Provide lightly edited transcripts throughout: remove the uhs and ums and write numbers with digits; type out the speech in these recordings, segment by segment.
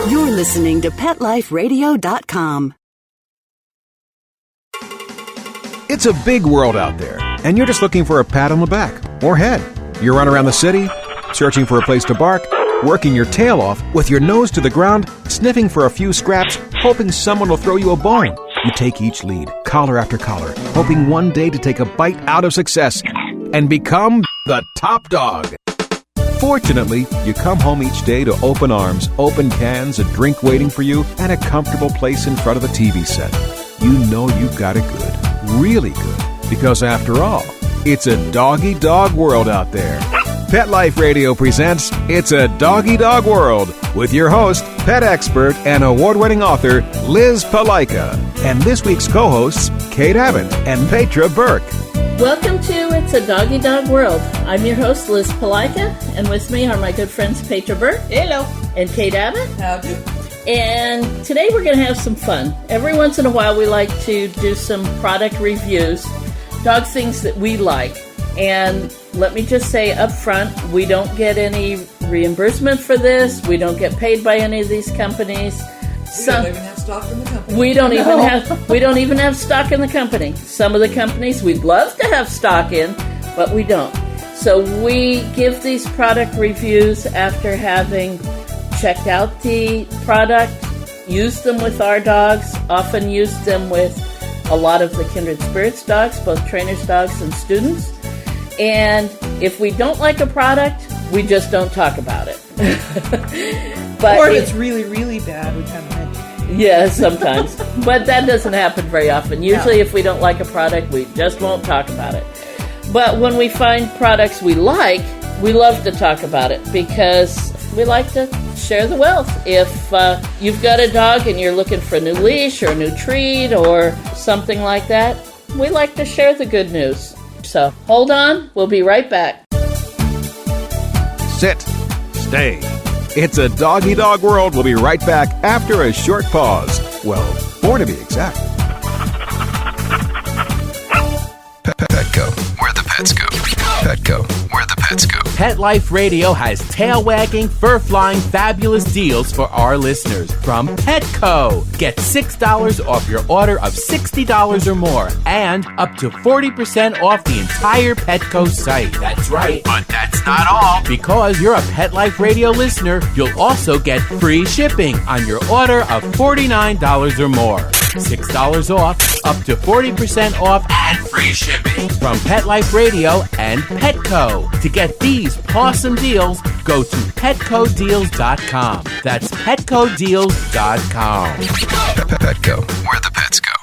You're listening to PetLifeRadio.com. It's a big world out there, and you're just looking for a pat on the back or head. You run around the city, searching for a place to bark, working your tail off with your nose to the ground, sniffing for a few scraps, hoping someone will throw you a bone. You take each lead, collar after collar, hoping one day to take a bite out of success and become the top dog. Fortunately, you come home each day to open arms, open cans, a drink waiting for you, and a comfortable place in front of the TV set. You know you've got it good, really good, because after all, it's a doggy dog world out there. Pet Life Radio presents It's a Doggy Dog World with your host, pet expert, and award-winning author Liz Palaika, and this week's co-hosts Kate Abbott and Petra Burke. Welcome to It's a Doggy Dog World. I'm your host, Liz Palaika, and with me are my good friends Petra Burke. Hello. And Kate Abbott. Howdy. And today we're going to have some fun. Every once in a while we like to do some product reviews, dog things that we like. And let me just say up front, we don't get any reimbursement for this. We don't get paid by any of these companies. We don't even have stock in the company. We don't even have stock in the company. Some of the companies we'd love to have stock in, but we don't. So we give these product reviews after having checked out the product, used them with our dogs, often used them with a lot of the Kindred Spirits dogs, both trainers' dogs and students. And if we don't like a product, we just don't talk about it. But or if it's really, really bad, we kind of mention it. Yeah, sometimes. But that doesn't happen very often. Usually if we don't like a product, we just won't talk about it. But when we find products we like, we love to talk about it because we like to share the wealth. If you've got a dog and you're looking for a new leash or a new treat or something like that, we like to share the good news. So hold on, we'll be right back. Sit. Stay. It's a Doggy Dog World. We'll be right back after a short pause. Well, 4 to be exact. Petco, where the pets go. Petco, where the pets go. Pet Life Radio has tail-wagging, fur-flying, fabulous deals for our listeners from Petco. Get $6 off your order of $60 or more and up to 40% off the entire Petco site. That's right. But that's not all. Because you're a Pet Life Radio listener, you'll also get free shipping on your order of $49 or more. $6 off, up to 40% off, and free shipping from Pet Life Radio and Petco. To get these awesome deals, go to PetcoDeals.com. That's PetcoDeals.com. Petco, where the pets go.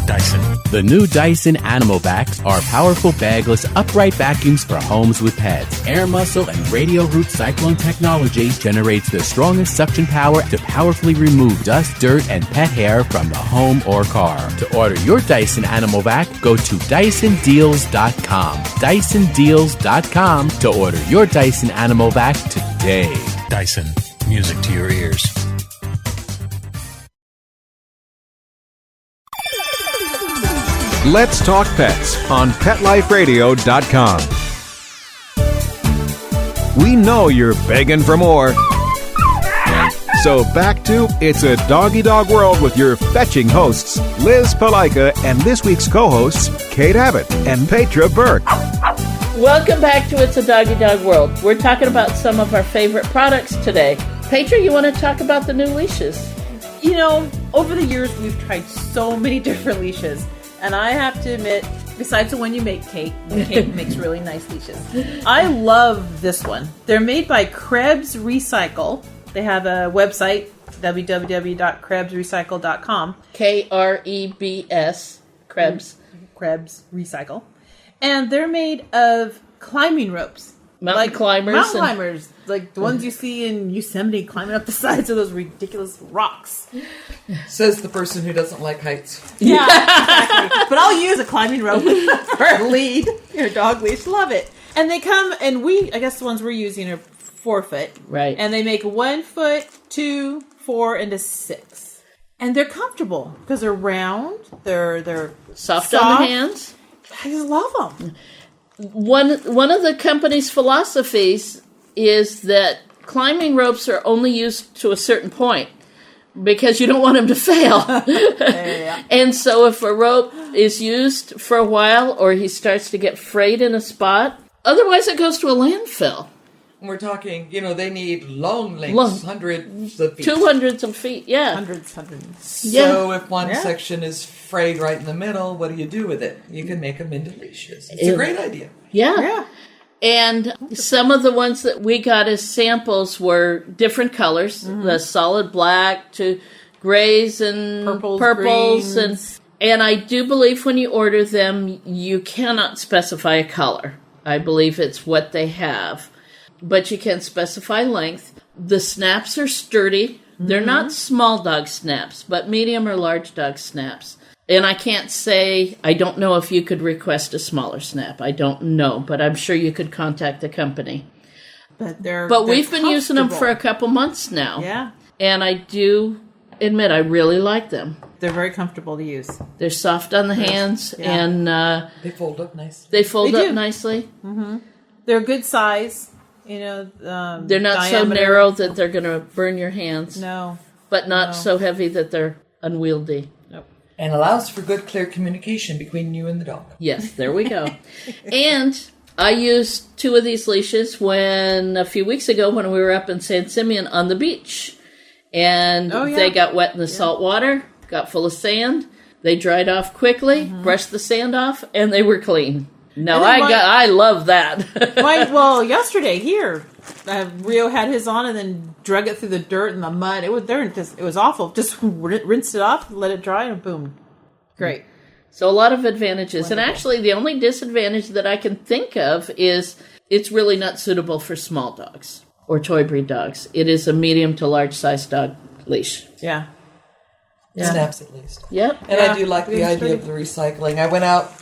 Dyson. The new Dyson Animal Vacs are powerful bagless upright vacuums for homes with pets. Air muscle and radio root cyclone technology generates the strongest suction power to powerfully remove dust, dirt, and pet hair from the home or car. To order your Dyson Animal Vac, go to DysonDeals.com. DysonDeals.com to order your Dyson Animal Vac today. Dyson, music to your ears. Let's talk pets on PetLifeRadio.com. We know you're begging for more. So back to It's a Doggy Dog World with your fetching hosts, Liz Palaika, and this week's co-hosts, Kate Abbott and Petra Burke. Welcome back to It's a Doggy Dog World. We're talking about some of our favorite products today. Petra, you want to talk about the new leashes? You know, over the years, we've tried so many different leashes. And I have to admit, besides the one you make, Kate makes really nice leashes. I love this one. They're made by Krebs Recycle. They have a website, www.krebsrecycle.com. Krebs, Krebs. Krebs Recycle. And they're made of climbing ropes. Mountain climbers. Like the ones you see in Yosemite climbing up the sides of those ridiculous rocks. Says the person who doesn't like heights. Yeah, exactly. But I'll use a climbing rope for a lead. Your dog leash. Love it. And they come, and I guess the ones we're using are 4 foot. Right. And they make 1 foot, 2, 4, and a 6. And they're comfortable because they're round. They're soft on the hands. I just love them. One of the company's philosophies is that climbing ropes are only used to a certain point because you don't want them to fail. And so if a rope is used for a while or he starts to get frayed in a spot, otherwise it goes to a landfill. We're talking, they need long lengths, hundreds of feet. 200s of feet, yeah. Hundreds. So if one section is frayed right in the middle, what do you do with it? You can make them into leashes. It's a great idea. Yeah. And some of the ones that we got as samples were different colors, the solid black to grays and purples. And I do believe when you order them, you cannot specify a color. I believe it's what they have. But you can specify length. The snaps are sturdy. They're not small dog snaps, but medium or large dog snaps. And I can't say, I don't know if you could request a smaller snap. I don't know, but I'm sure you could contact the company. But we've been using them for a couple months now. Yeah. And I do admit I really like them. They're very comfortable to use. They're soft on the hands, and they fold up nicely. They fold up nicely. Mm-hmm. They're a good size. They're not so narrow that they're going to burn your hands. No. But not so heavy that they're unwieldy. Nope. And allows for good, clear communication between you and the dog. Yes, there we go. And I used 2 of these leashes a few weeks ago when we were up in San Simeon on the beach. And they got wet in the salt water, got full of sand. They dried off quickly, brushed the sand off, and they were clean. No, I love that. Yesterday here, Rio had his on and then drug it through the dirt and the mud. It was awful. Just rinsed it off, let it dry, and boom, great. So a lot of advantages, and actually the only disadvantage that I can think of is it's really not suitable for small dogs or toy breed dogs. It is a medium to large size dog leash. Yeah. Snaps at least. Yep. And I do like the idea of the recycling. I went out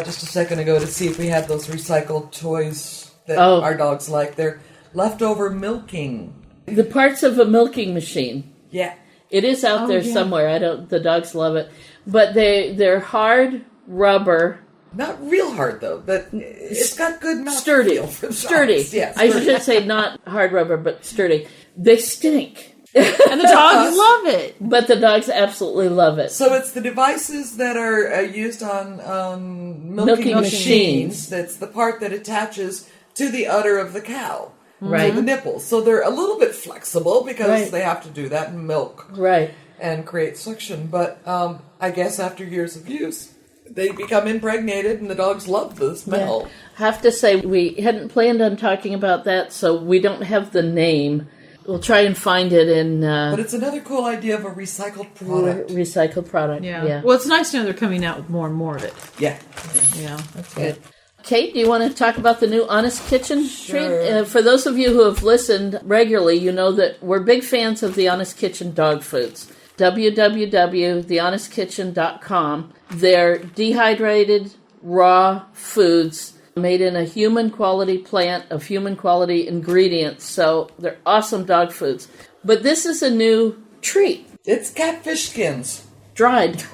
just a second ago to see if we had those recycled toys that our dogs like. They're leftover milking. The parts of a milking machine. Yeah. It is out there somewhere. The dogs love it. But they're hard rubber. Not real hard though, but it's got good mouthfeel. Sturdy. Yes. I should say not hard rubber, but sturdy. They stink. And the dogs love it. But the dogs absolutely love it. So it's the devices that are used on milking machines. That's the part that attaches to the udder of the cow. Right. To the nipples. So they're a little bit flexible because they have to do that in milk. Right. And create suction. But I guess after years of use, they become impregnated and the dogs love the smell. Yeah. I have to say, we hadn't planned on talking about that, so we don't have the name. We'll try and find it in... but it's another cool idea of a recycled product. Recycled product, yeah. Well, it's nice to know they're coming out with more and more of it. Yeah. That's good. Kate, do you want to talk about the new Honest Kitchen Sure. treat? For those of you who have listened regularly, you know that we're big fans of the Honest Kitchen dog foods. www.thehonestkitchen.com. They're dehydrated, raw foods made in a human quality plant of human quality ingredients. So they're awesome dog foods. But this is a new treat. It's catfish skins. Dried.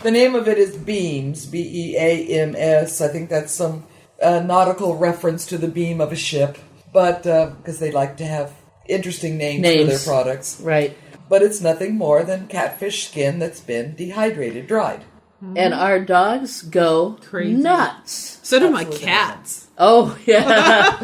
The name of it is Beams, Beams. I think that's some nautical reference to the beam of a ship. But because they like to have interesting names for their products. Right. But it's nothing more than catfish skin that's been dehydrated, dried. And our dogs go crazy nuts. So do my cats. Oh, yeah.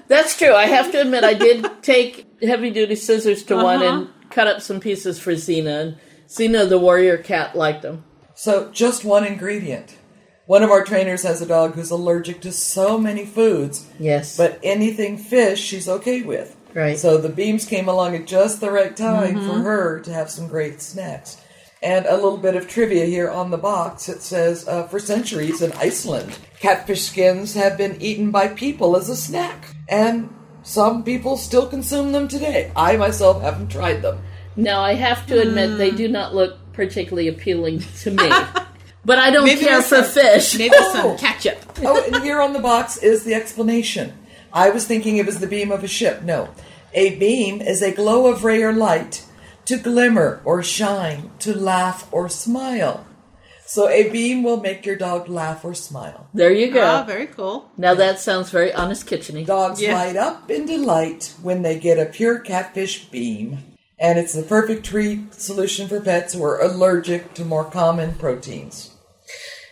That's true. I have to admit, I did take heavy-duty scissors to one and cut up some pieces for Xena. And Xena, the warrior cat, liked them. So just one ingredient. One of our trainers has a dog who's allergic to so many foods. Yes. But anything fish, she's okay with. Right. So the Beams came along at just the right time for her to have some great snacks. And a little bit of trivia here on the box. It says, for centuries in Iceland, catfish skins have been eaten by people as a snack. And some people still consume them today. I myself haven't tried them. Now, I have to admit, they do not look particularly appealing to me. But I don't care for fish. Maybe some ketchup. And here on the box is the explanation. I was thinking it was the beam of a ship. No. A beam is a glow of ray or light, to glimmer or shine, to laugh or smile. So a beam will make your dog laugh or smile. There you go. Ah, very cool. Now that sounds very Honest Kitchen-y. Dogs light up in delight when they get a pure catfish beam. And it's the perfect treat solution for pets who are allergic to more common proteins.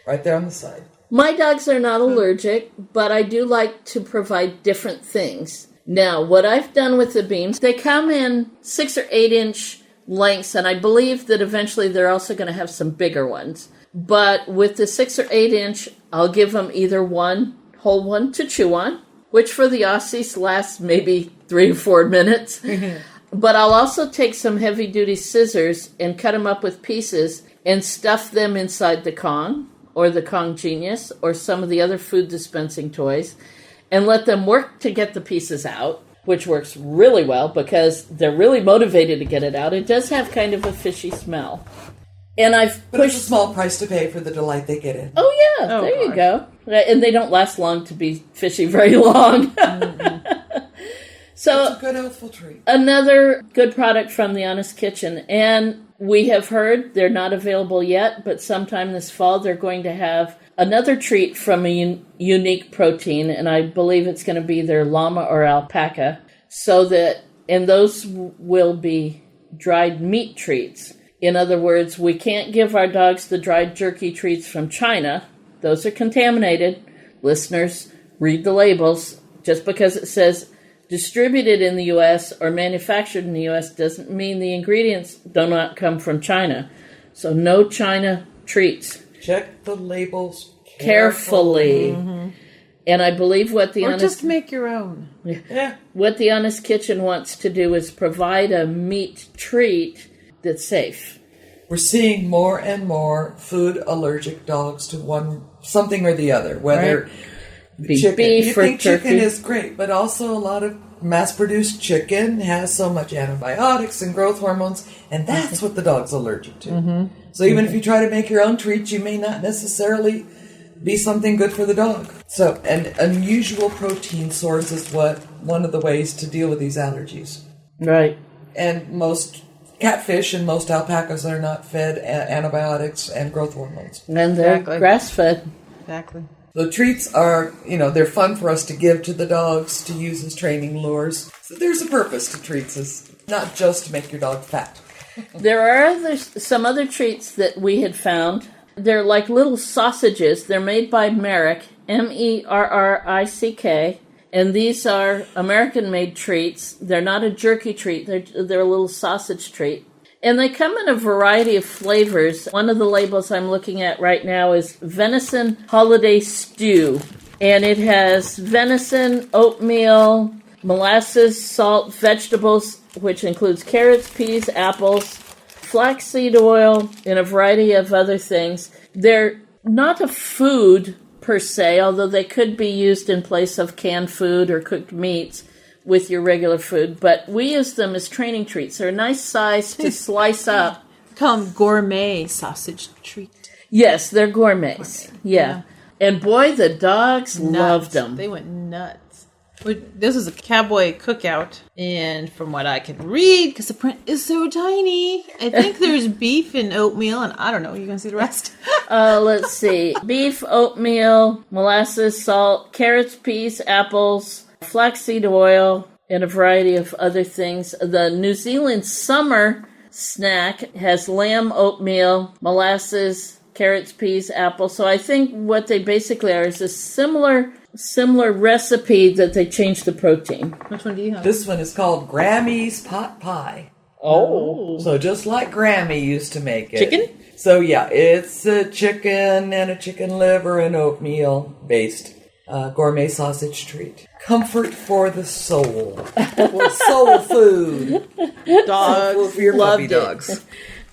Right there on the side. My dogs are not allergic, but I do like to provide different things. Now, what I've done with the beams, they come in 6 or 8 inch lengths, and I believe that eventually they're also going to have some bigger ones. But with the 6 or 8 inch, I'll give them either one whole one to chew on, which for the Aussies lasts maybe 3 or 4 minutes. But I'll also take some heavy-duty scissors and cut them up with pieces and stuff them inside the Kong or the Kong Genius or some of the other food dispensing toys and let them work to get the pieces out, which works really well because they're really motivated to get it out. It does have kind of a fishy smell. And I've But it's pushed... a small price to pay for the delight they get in. Oh, yeah, there you go. And they don't last long to be fishy very long. So It's a good, healthful treat. another good product from the Honest Kitchen. And we have heard they're not available yet, but sometime this fall they're going to have another treat from a unique protein, and I believe it's going to be their llama or alpaca. And those will be dried meat treats. In other words, we can't give our dogs the dried jerky treats from China. Those are contaminated. Listeners, read the labels. Just because it says distributed in the U.S. or manufactured in the U.S. doesn't mean the ingredients do not come from China. So no China treats. Check the labels Carefully. And I believe what the Or Honest... just make your own. Yeah. What the Honest Kitchen wants to do is provide a meat treat that's safe. We're seeing more and more food allergic dogs to something or the other, whether chicken. Beef You or think chicken turkey. is great, but also a lot of mass-produced chicken has so much antibiotics and growth hormones, and that's what the dog's allergic to. So even if you try to make your own treats, you may not necessarily be something good for the dog. So an unusual protein source is one of the ways to deal with these allergies. Right. And most catfish and most alpacas are not fed antibiotics and growth hormones. And they're Exactly. grass-fed. Exactly. The treats are, they're fun for us to give to the dogs to use as training lures. So there's a purpose to treats, is not just to make your dog fat. There are some other treats that we had found. They're like little sausages. They're made by Merrick, Merrick, and these are American-made treats. They're not a jerky treat. They're a little sausage treat. And they come in a variety of flavors. One of the labels I'm looking at right now is Venison Holiday Stew. And it has venison, oatmeal, molasses, salt, vegetables, which includes carrots, peas, apples, flaxseed oil, and a variety of other things. They're not a food per se, although they could be used in place of canned food or cooked meats with your regular food, but we use them as training treats. They're a nice size to slice up. Call them gourmet sausage treat. Yes, they're gourmets. Yeah. And boy, the dogs loved them. They went nuts. This is a cowboy cookout, and from what I can read, because the print is so tiny, I think there's beef and oatmeal, and I don't know. You gonna see the rest? Let's see. Beef, oatmeal, molasses, salt, carrots, peas, apples, flaxseed oil, and a variety of other things. The New Zealand summer snack has lamb, oatmeal, molasses, carrots, peas, apples. So I think what they basically are is a similar recipe that they changed the protein. Which one do you have? This one is called Grammy's Pot Pie. Oh. So just like Grammy used to make it. Chicken? So yeah, it's a chicken and a chicken liver and oatmeal based gourmet sausage treat. Comfort for the soul. Soul food. Dogs For your loved puppy it. dogs.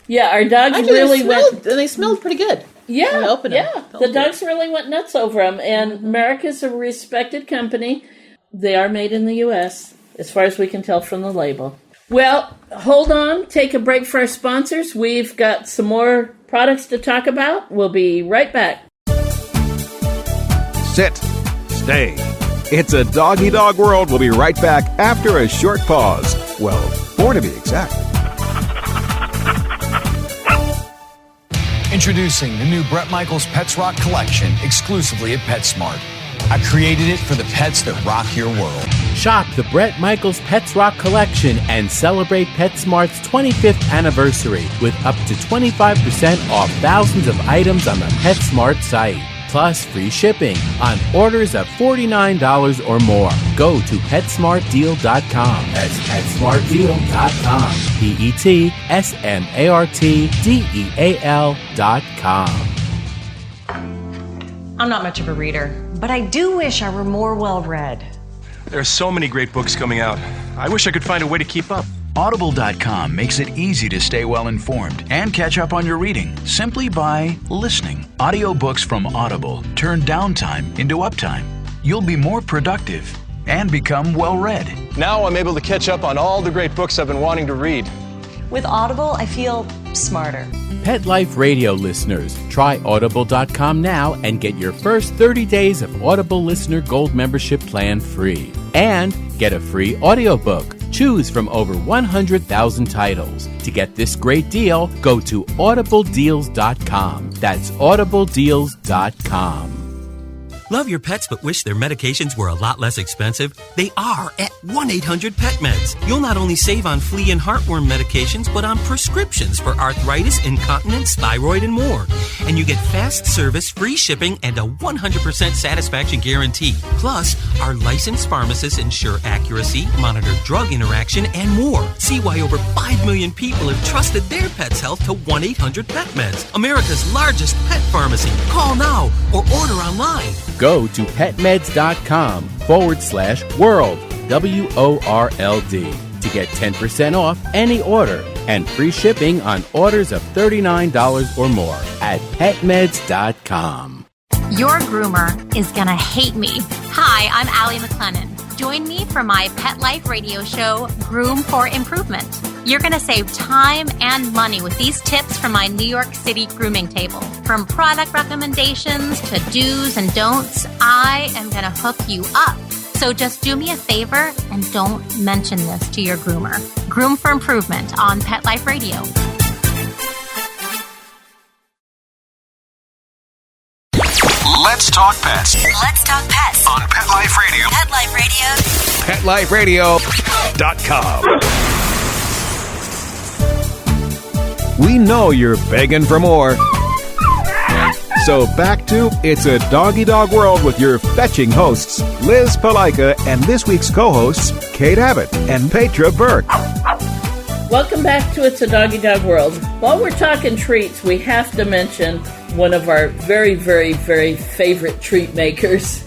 Yeah, our dogs Actually, really went... they smelled pretty good. Yeah, When I opened them. yeah. Felt The good. dogs really went nuts over them. And America's a respected company. They are made in the U.S., as far as we can tell from the label. Well, hold on. Take a break for our sponsors. We've got some more products to talk about. We'll be right back. Sit. Stay. It's a doggy dog world. We'll be right back after a short pause. Well, 4 to be exact. Introducing the new Bret Michaels Pets Rock collection exclusively at PetSmart. I created it for the pets that rock your world. Shop the Bret Michaels Pets Rock collection and celebrate PetSmart's 25th anniversary with up to 25% off thousands of items on the PetSmart site. Plus free shipping on orders of $49 or more. Go to PetSmartDeal.com. That's PetSmartDeal.com. PetSmartDeal.com. I'm not much of a reader, but I do wish I were more well-read. There are so many great books coming out. I wish I could find a way to keep up. Audible.com makes it easy to stay well informed and catch up on your reading simply by listening. Audiobooks from Audible turn downtime into uptime. You'll be more productive and become well-read. Now I'm able to catch up on all the great books I've been wanting to read. With Audible, I feel smarter. Pet Life Radio listeners, try Audible.com now and get your first 30 days of Audible Listener Gold membership plan free. And get a free audiobook. Choose from over 100,000 titles. To get this great deal, go to audibledeals.com. That's audibledeals.com. Love your pets but wish their medications were a lot less expensive? They are at 1-800-PET-MEDS. You'll not only save on flea and heartworm medications, but on prescriptions for arthritis, incontinence, thyroid, and more. And you get fast service, free shipping, and a 100% satisfaction guarantee. Plus, our licensed pharmacists ensure accuracy, monitor drug interaction, and more. See why over 5 million people have trusted their pet's health to 1-800-PET-MEDS, America's largest pet pharmacy. Call now or order online. Go to petmeds.com/world, WORLD, to get 10% off any order and free shipping on orders of $39 or more at petmeds.com. Your groomer is gonna hate me. Hi, I'm Allie McLennan. Join me for my Pet Life radio show, Groom for Improvement. You're gonna save time and money with these tips from my New York City grooming table. From product recommendations to do's and don'ts, I am gonna hook you up. So just do me a favor and don't mention this to your groomer. Groom for Improvement on Pet Life Radio. Let's talk pets. Let's talk pets On Pet Life Radio. Pet Life Radio. PetLifeRadio.com. We know you're begging for more. So back to It's a Doggy Dog World with your fetching hosts, Liz Palika, and this week's co-hosts, Kate Abbott and Petra Burke. Welcome back to It's a Doggy Dog World. While we're talking treats, we have to mention one of our very, very, very favorite treat makers.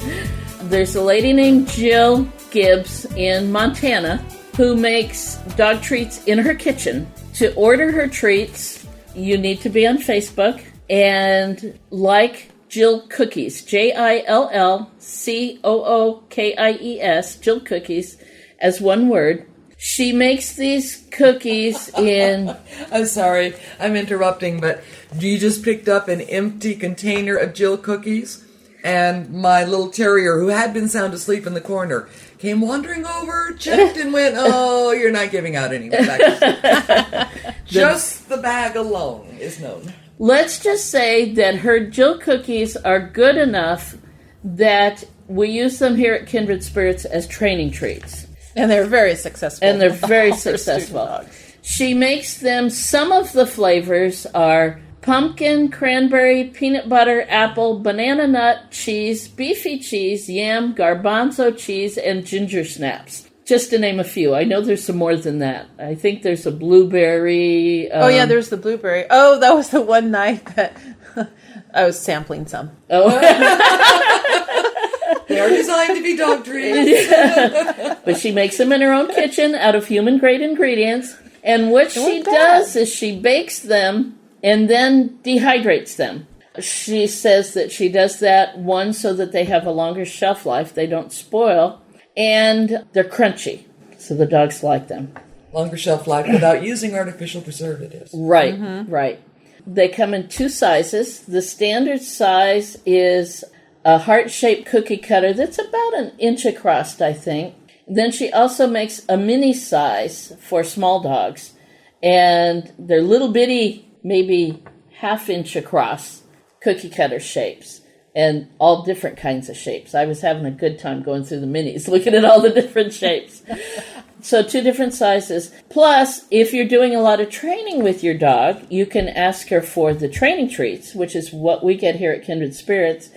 There's a lady named Jill Gibbs in Montana who makes dog treats in her kitchen. To order her treats, you need to be on Facebook and like Jill Cookies, JILLCOOKIES, Jill Cookies, as one word. She makes these cookies in... I'm sorry, I'm interrupting, but you just picked up an empty container of Jill cookies, and my little terrier, who had been sound asleep in the corner, came wandering over, checked, and went, oh, you're not giving out any more. Just the bag alone is known. Let's just say that her Jill cookies are good enough that we use them here at Kindred Spirits as training treats. And they're very successful. And they're very successful. She makes them, some of the flavors are pumpkin, cranberry, peanut butter, apple, banana nut, cheese, beefy cheese, yam, garbanzo cheese, and ginger snaps. Just to name a few. I know there's some more than that. I think there's a blueberry. Oh, yeah, there's the blueberry. Oh, that was the one night that I was sampling some. Oh. They are designed to be dog treats. But she makes them in her own kitchen out of human-grade ingredients. And what she does is she bakes them and then dehydrates them. She says that she does that, one, so that they have a longer shelf life, they don't spoil, and they're crunchy, so the dogs like them. Longer shelf life without using artificial preservatives. Right, right. They come in two sizes. The standard size is a heart-shaped cookie cutter that's about an inch across, I think. Then she also makes a mini size for small dogs, and they're little bitty, maybe half-inch across cookie cutter shapes. And all different kinds of shapes. I was having a good time going through the minis, looking at all the different shapes. So 2 different sizes. Plus, if you're doing a lot of training with your dog, you can ask her for the training treats, which is what we get here at Kindred Spirits.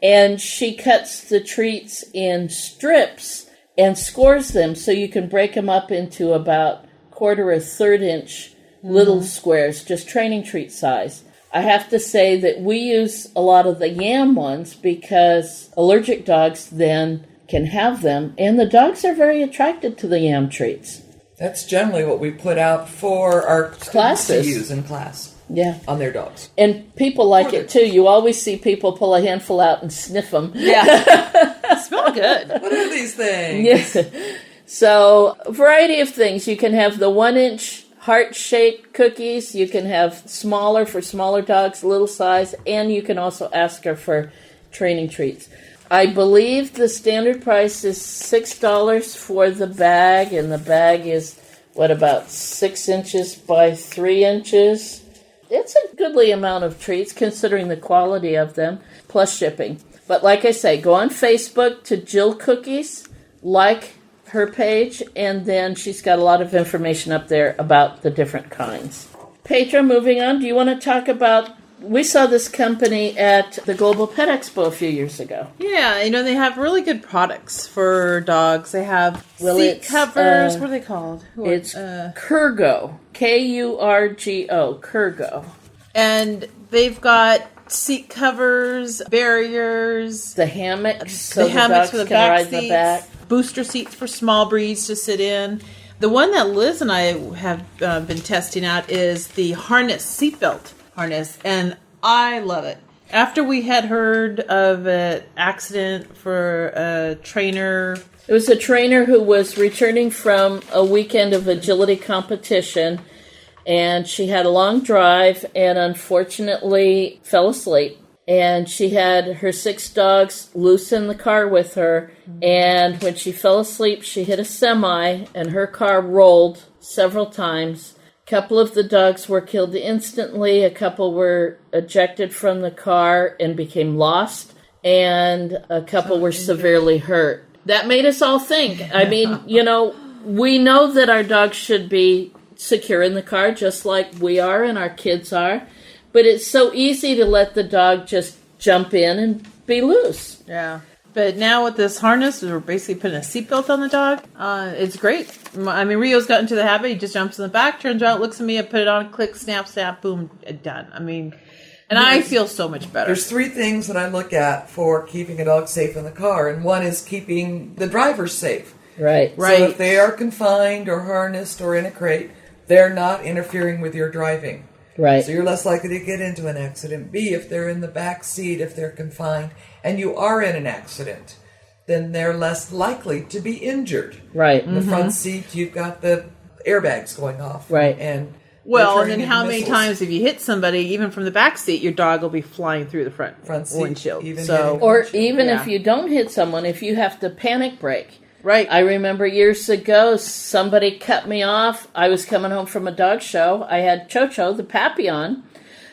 And she cuts the treats in strips and scores them so you can break them up into about 1/4 or 1/3 inch little squares, just training treat size. I have to say that we use a lot of the yam ones because allergic dogs then can have them, and the dogs are very attracted to the yam treats. That's generally what we put out for our classes to use in class. Yeah. On their dogs. And people like it too. You always see people pull a handful out and sniff them. Yeah. Smell good. What are these things? Yeah. So, a variety of things. You can have the 1-inch heart-shaped cookies. You can have smaller for smaller dogs, little size, and you can also ask her for training treats. I believe the standard price is $6 for the bag, and the bag is, about 6 inches by 3 inches? It's a goodly amount of treats, considering the quality of them, plus shipping. But like I say, go on Facebook to Jill Cookies, like her page, and then she's got a lot of information up there about the different kinds. Petra, moving on, do you want to talk about, we saw this company at the Global Pet Expo a few years ago. Yeah, they have really good products for dogs. They have seat covers. What are they called? It's Kurgo, Kurgo, Kurgo. And they've got seat covers, barriers. The hammocks, so the hammocks for the back seats. The back. Booster seats for small breeds to sit in. The one that Liz and I have been testing out is the seatbelt harness, and I love it. After we had heard of an accident for a trainer. It was a trainer who was returning from a weekend of agility competition, and she had a long drive and unfortunately fell asleep. And she had her 6 dogs loose in the car with her. And when she fell asleep, she hit a semi, and her car rolled several times. A couple of the dogs were killed instantly. A couple were ejected from the car and became lost. And a couple were severely hurt. That made us all think. I mean, we know that our dogs should be secure in the car, just like we are and our kids are. But it's so easy to let the dog just jump in and be loose. Yeah. But now with this harness, we're basically putting a seatbelt on the dog. It's great. I mean, Rio's got into the habit. He just jumps in the back, turns around, looks at me, I put it on, click, snap, boom, done. I mean, and I feel so much better. There's 3 things that I look at for keeping a dog safe in the car, and one is keeping the driver safe. Right. So if they are confined or harnessed or in a crate, they're not interfering with your driving. Right. So you're less likely to get into an accident. B, if they're in the back seat, if they're confined, and you are in an accident, then they're less likely to be injured. Right. In the front seat, you've got the airbags going off. Right. And then how many times if you hit somebody, even from the back seat, your dog will be flying through the front seat windshield. Even if you don't hit someone, if you have to panic brake. Right. I remember years ago, somebody cut me off. I was coming home from a dog show. I had Chocho, the Papillon.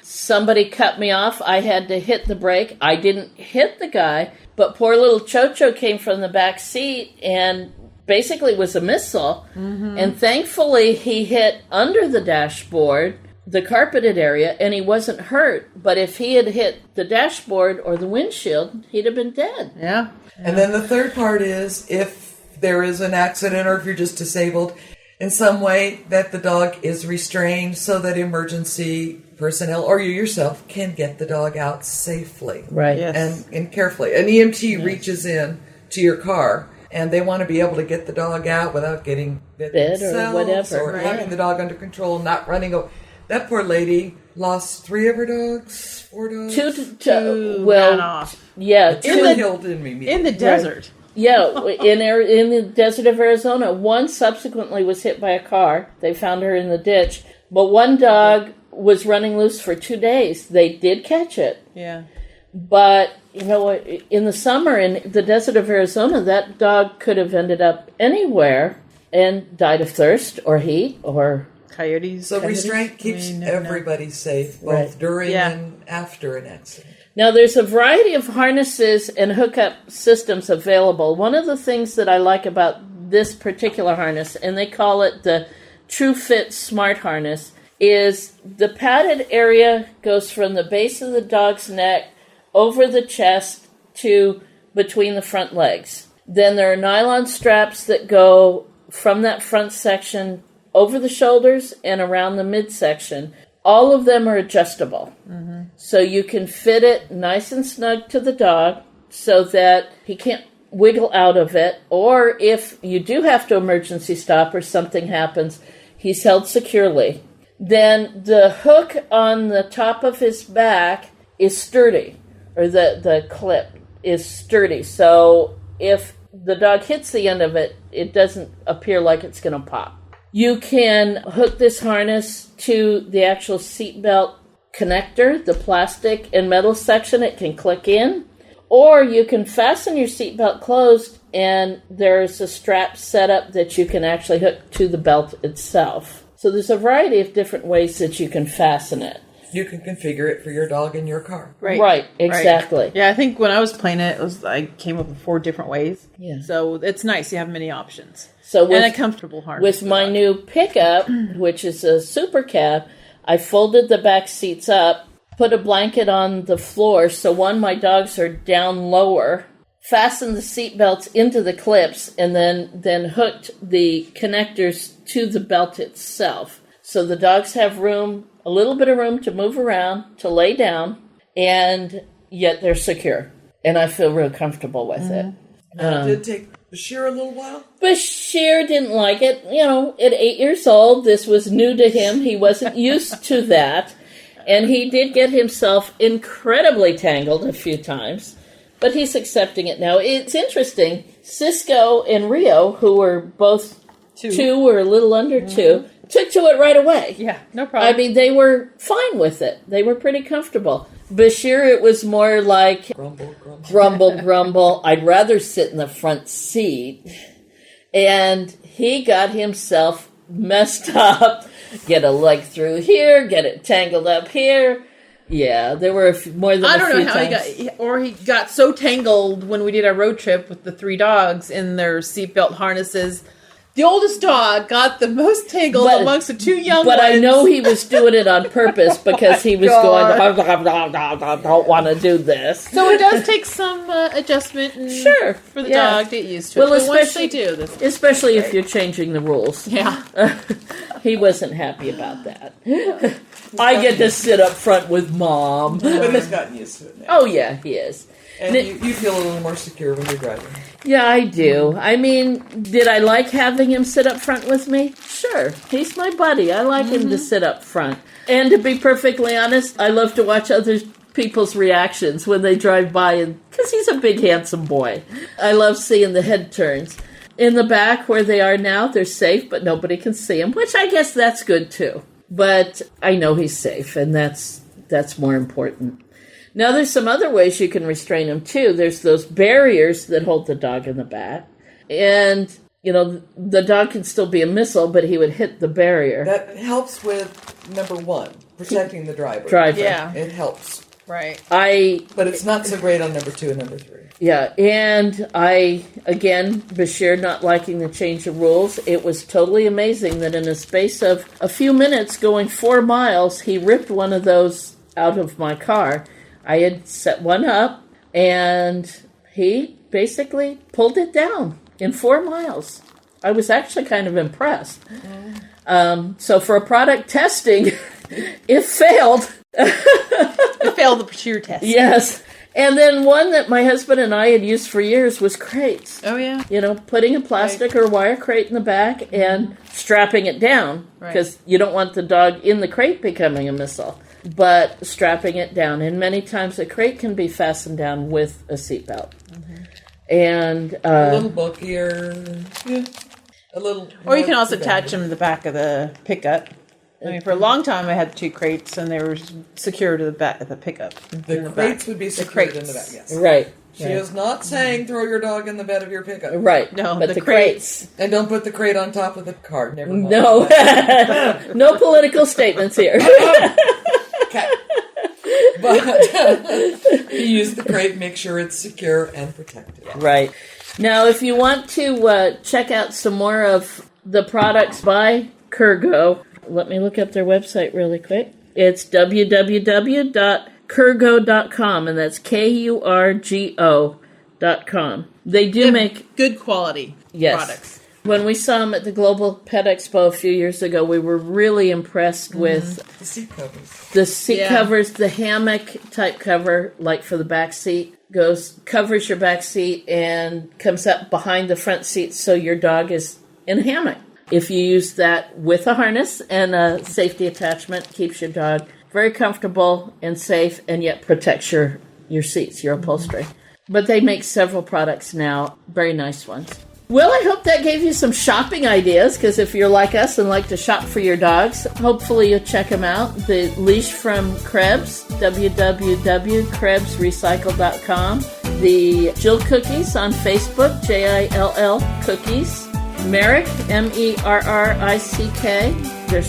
Somebody cut me off. I had to hit the brake. I didn't hit the guy, but poor little Chocho came from the back seat and basically was a missile. Mm-hmm. And thankfully, he hit under the dashboard, the carpeted area, and he wasn't hurt. But if he had hit the dashboard or the windshield, he'd have been dead. Yeah. And then the third part is if there is an accident or if you're just disabled in some way, that the dog is restrained so that emergency personnel or you yourself can get the dog out safely. Right. Yes. And carefully. An EMT reaches in to your car and they want to be able to get the dog out without getting bit or whatever. Or having the dog under control, not running over. That poor lady lost 3 of her dogs, 4 dogs. Two ran off. Yeah. In the desert. Right. Yeah, in the desert of Arizona. One subsequently was hit by a car. They found her in the ditch. But one dog was running loose for 2 days. They did catch it. Yeah. But, in the summer in the desert of Arizona, that dog could have ended up anywhere and died of thirst or heat or Coyotes. So restraint keeps everybody safe, both during and after an accident. Now, there's a variety of harnesses and hookup systems available. One of the things that I like about this particular harness, and they call it the True Fit Smart Harness, is the padded area goes from the base of the dog's neck over the chest to between the front legs. Then there are nylon straps that go from that front section over the shoulders and around the midsection. All of them are adjustable. Mm-hmm. So you can fit it nice and snug to the dog so that he can't wiggle out of it. Or if you do have to emergency stop or something happens, he's held securely. Then the hook on the top of his back is sturdy, or the clip is sturdy. So if the dog hits the end of it, it doesn't appear like it's going to pop. You can hook this harness to the actual seatbelt connector, the plastic and metal section. It can click in. Or you can fasten your seatbelt closed, and there's a strap set up that you can actually hook to the belt itself. So there's a variety of different ways that you can fasten it. You can configure it for your dog in your car. Right, exactly. Yeah, I think when I was playing it, I came up with 4 different ways. Yeah. So it's nice. You have many options. So and a comfortable harness. With my new pickup, which is a super cab, I folded the back seats up, put a blanket on the floor, so my dogs are down lower, fastened the seat belts into the clips, and then hooked the connectors to the belt itself. So the dogs have room, a little bit of room to move around, to lay down, and yet they're secure. And I feel real comfortable with it. It did take Bashir a little while? Bashir didn't like it. You know, at 8 years old, this was new to him. He wasn't used to that. And he did get himself incredibly tangled a few times. But he's accepting it now. It's interesting. Cisco and Rio, who were both 2 or a little under 2, took to it right away. Yeah, no problem. I mean, they were fine with it. They were pretty comfortable. Bashir, it was more like grumble. I'd rather sit in the front seat. And he got himself messed up. Get a leg through here, get it tangled up here. Yeah, there were more than a few times. I don't know how he got so tangled when we did our road trip with the 3 dogs in their seatbelt harnesses. The oldest dog got the most tangled amongst the 2 young ones. But I know he was doing it on purpose because he was going, I don't want to do this. So it does take some adjustment for the dog to get used to it. But especially especially if you're changing the rules. Yeah. He wasn't happy about that. I get to sit up front with Mom. But he's gotten used to it now. Oh, yeah, he is. And you feel a little more secure when you're driving. Yeah, I do. I mean, did I like having him sit up front with me? Sure. He's my buddy. I like him to sit up front. And to be perfectly honest, I love to watch other people's reactions when they drive by, because he's a big, handsome boy. I love seeing the head turns. In the back, where they are now, they're safe, but nobody can see him, which I guess that's good, too. But I know he's safe, and that's more important. Now, there's some other ways you can restrain him, too. There's those barriers that hold the dog in the back. And, you know, the dog can still be a missile, but he would hit the barrier. That helps with, number 1, protecting the driver. Yeah. It helps. Right. But it's not so great on number 2 and number 3. Yeah, and again, Bashir not liking the change of rules, it was totally amazing that in a space of a few minutes going 4 miles, he ripped one of those out of my car. I had set one up, and he basically pulled it down in 4 miles. I was actually kind of impressed. So for a product testing, it failed. It failed the Bashir test. Yes. And then one that my husband and I had used for years was crates. Oh, yeah. You know, putting a plastic or wire crate in the back and strapping it down, because you don't want the dog in the crate becoming a missile. But strapping it down. And many times a crate can be fastened down with a seatbelt. And a little bulkier. Yeah. A little. Or you can also attach them to the back of the pickup. I mean, for a long time I had 2 crates, and they were secured to the back of the pickup. The crates would be secured in the back, yes. Right. She is not saying throw your dog in the bed of your pickup. Right. No, but the crates. And don't put the crate on top of the car. Never mind. No. No political statements here. Okay. But you use the crate, make sure it's secure and protected. Right. Now, if you want to check out some more of the products by Kurgo, let me look up their website really quick. It's www.kurgo.com, and that's KURGO.com. They do make good quality products. When we saw them at the Global Pet Expo a few years ago, we were really impressed with the seat covers. The seat covers, the hammock type cover, like for the back seat, covers your back seat and comes up behind the front seat so your dog is in a hammock. If you use that with a harness and a safety attachment, keeps your dog very comfortable and safe, and yet protects your seats, your upholstery. But they make several products now, very nice ones. Well, I hope that gave you some shopping ideas, because if you're like us and like to shop for your dogs, hopefully you'll check them out. The leash from Krebs, www.krebsrecycle.com. The Jill Cookies on Facebook, JILL Cookies. Merrick, MERRICK, their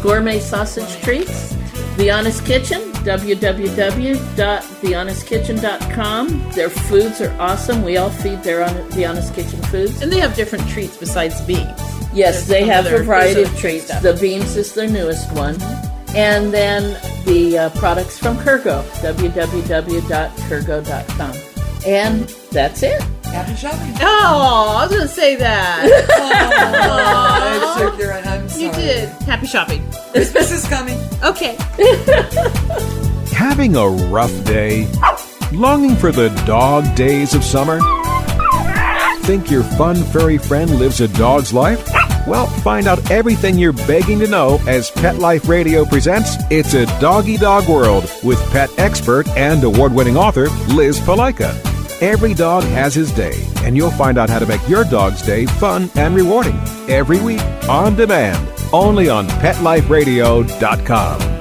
gourmet sausage treats. The Honest Kitchen, www.thehonestkitchen.com. Their foods are awesome. We all feed The Honest Kitchen foods. And they have different treats besides beans. Yes, they have a variety of treats. Stuff. The beans is their newest one. And then the products from Kurgo, www.kurgo.com. And that's it. Happy shopping. Oh, I was going to say that. I'm sorry. You did. Happy shopping. Christmas is coming. Okay. Having a rough day? Longing for the dog days of summer? Think your fun furry friend lives a dog's life? Well, find out everything you're begging to know as Pet Life Radio presents It's a Doggy Dog World with pet expert and award-winning author Liz Palaika. Every dog has his day, and you'll find out how to make your dog's day fun and rewarding every week on demand, only on PetLifeRadio.com.